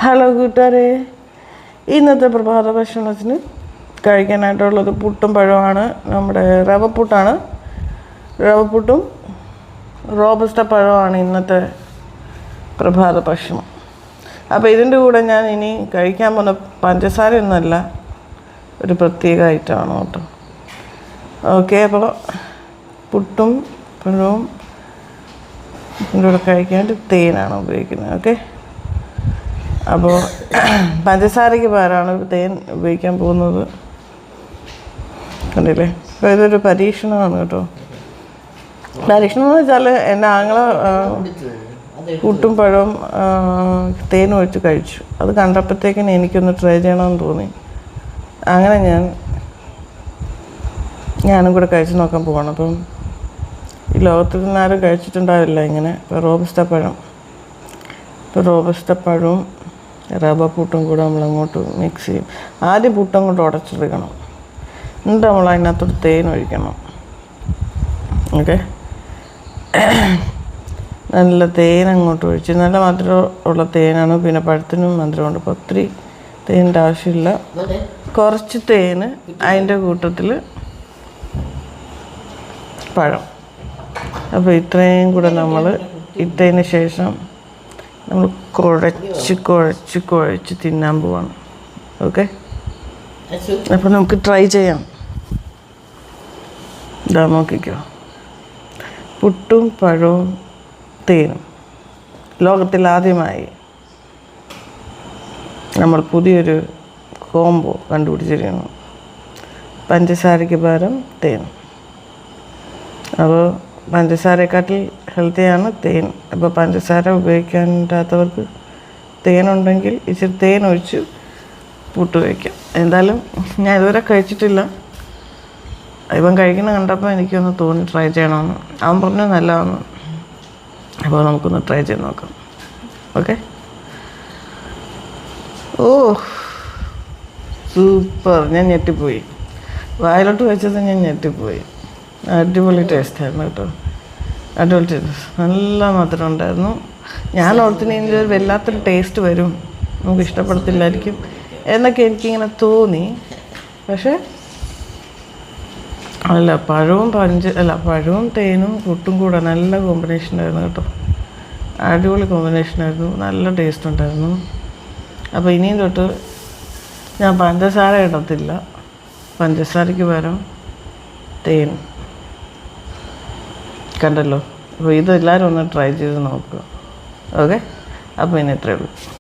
Hello കൂട്ടുകാരെ, ഇന്നത്തെ പ്രഭാത ഭക്ഷണത്തിന് കഴിക്കാനായിട്ടുള്ളത് പുട്ടും പഴമാണ്. നമ്മുടെ റവപ്പുട്ടാണ്. റവപ്പുട്ടും റോബസ്റ്റ പഴമാണ് ഇന്നത്തെ പ്രഭാത ഭക്ഷണം. അപ്പോൾ ഇതിൻ്റെ കൂടെ ഞാൻ ഇനി കഴിക്കാൻ പോകുന്ന പഞ്ചസാരയൊന്നുമല്ല, ഒരു പ്രത്യേക ഐറ്റമാണ് കേട്ടോ. ഓക്കെ, അപ്പോൾ പുട്ടും പഴവും ഇതിൻ്റെ കൂടെ കഴിക്കാൻ വേണ്ടി തേനാണ് ഉപയോഗിക്കുന്നത്. ഓക്കെ, അപ്പോൾ പഞ്ചസാരയ്ക്ക് പകരമാണ് തേൻ ഉപയോഗിക്കാൻ പോകുന്നത്. കണ്ടില്ലേ? അപ്പോൾ ഇതൊരു പരീക്ഷണമാണ് കേട്ടോ. പരീക്ഷണം എന്ന് വെച്ചാൽ എൻ്റെ ആങ്ങളെ പുട്ടും പഴവും തേൻ ഒഴിച്ച് കഴിച്ചു. അത് കണ്ടപ്പോഴത്തേക്കിന് എനിക്കൊന്ന് ട്രൈ ചെയ്യണമെന്ന് തോന്നി. അങ്ങനെ ഞാനും കൂടെ കഴിച്ച് നോക്കാൻ പോവാണ്. അപ്പം ഈ ലോകത്തിൽ നിന്ന് ആരും കഴിച്ചിട്ടുണ്ടാവില്ല ഇങ്ങനെ. ഇപ്പോൾ റോബസ്റ്റ പഴവും റവ പുട്ടും കൂടെ നമ്മളങ്ങോട്ട് മിക്സ് ചെയ്യും. ആദ്യം പുട്ടങ്ങോട്ട് ഉടച്ചെടുക്കണം, എന്നിട്ട് നമ്മൾ അതിനകത്തോട്ട് തേൻ ഒഴിക്കണം. ഓക്കെ, നല്ല തേൻ അങ്ങോട്ട് ഒഴിച്ച്, നല്ല മധുരം ഉള്ള തേനാണ്. പിന്നെ പഴത്തിനും മധുരമുണ്ട്. അപ്പോൾ ഒത്തിരി തേനിൻ്റെ ആവശ്യമില്ല, കുറച്ച് തേന്, അതിൻ്റെ കൂട്ടത്തിൽ പഴം. അപ്പോൾ ഇത്രയും കൂടെ നമ്മൾ ഇട്ടതിന് ശേഷം നമ്മൾ കുഴച്ച് തിന്നാൻ പോവാണ്. ഓക്കെ, അപ്പോൾ നമുക്ക് ട്രൈ ചെയ്യാം. ഇതാ നോക്കിക്കോ, പുട്ടും പഴവും തേനും. ലോകത്തിൽ ആദ്യമായി നമ്മൾ പുതിയൊരു കോംബോ കണ്ടുപിടിച്ചിരിക്കുന്നു. പഞ്ചസാരയ്ക്ക് പകരം തേൻ. അപ്പോൾ പഞ്ചസാരയെക്കാട്ടിൽ ഹെൽത്തിയാണ് തേൻ. അപ്പോൾ പഞ്ചസാര ഉപയോഗിക്കാൻ പറ്റാത്തവർക്ക് തേനുണ്ടെങ്കിൽ ഇച്ചിരി തേൻ ഒഴിച്ച് പുട്ട് കഴിക്കാം. എന്തായാലും ഞാൻ ഇതുവരെ കഴിച്ചിട്ടില്ല. ഇവൻ കഴിക്കുന്ന കണ്ടപ്പോൾ എനിക്കൊന്ന് തോന്നി ട്രൈ ചെയ്യണമെന്ന്. അവൻ പറഞ്ഞു നല്ലതാണ്. അപ്പോൾ നമുക്കൊന്ന് ട്രൈ ചെയ്ത് നോക്കാം. ഓക്കെ, ഓ സൂപ്പർ. ഞാൻ ഞെട്ടിപ്പോയി, വായിലോട്ട് വെച്ചത് ഞാൻ ഞെട്ടിപ്പോയി. അടിപൊളി ടേസ്റ്റായിരുന്നു കേട്ടോ, അടിപൊളി ടേസ്റ്റ്. നല്ല മധുരം ഉണ്ടായിരുന്നു. ഞാൻ ഓർത്തിന് ഇതിൻ്റെ ഒരു വല്ലാത്തൊരു ടേസ്റ്റ് വരും, നമുക്ക് ഇഷ്ടപ്പെടത്തില്ലായിരിക്കും എന്നൊക്കെ എനിക്കിങ്ങനെ തോന്നി. പക്ഷേ പഴവും തേനും പുട്ടും കൂടെ നല്ല കോമ്പിനേഷനായിരുന്നു കേട്ടോ. അടിപൊളി കോമ്പിനേഷനായിരുന്നു, നല്ല ടേസ്റ്റ് ഉണ്ടായിരുന്നു. അപ്പോൾ ഇനിയും തൊട്ട് ഞാൻ പഞ്ചസാര ഇടത്തില്ല, പഞ്ചസാരയ്ക്ക് പകരം തേൻ. കണ്ടല്ലോ? അപ്പോൾ ഇതെല്ലാവരും ഒന്ന് ട്രൈ ചെയ്ത് നോക്കുക. ഓക്കെ, അപ്പോൾ ഇനി ഇത്രയേ ഉള്ളൂ.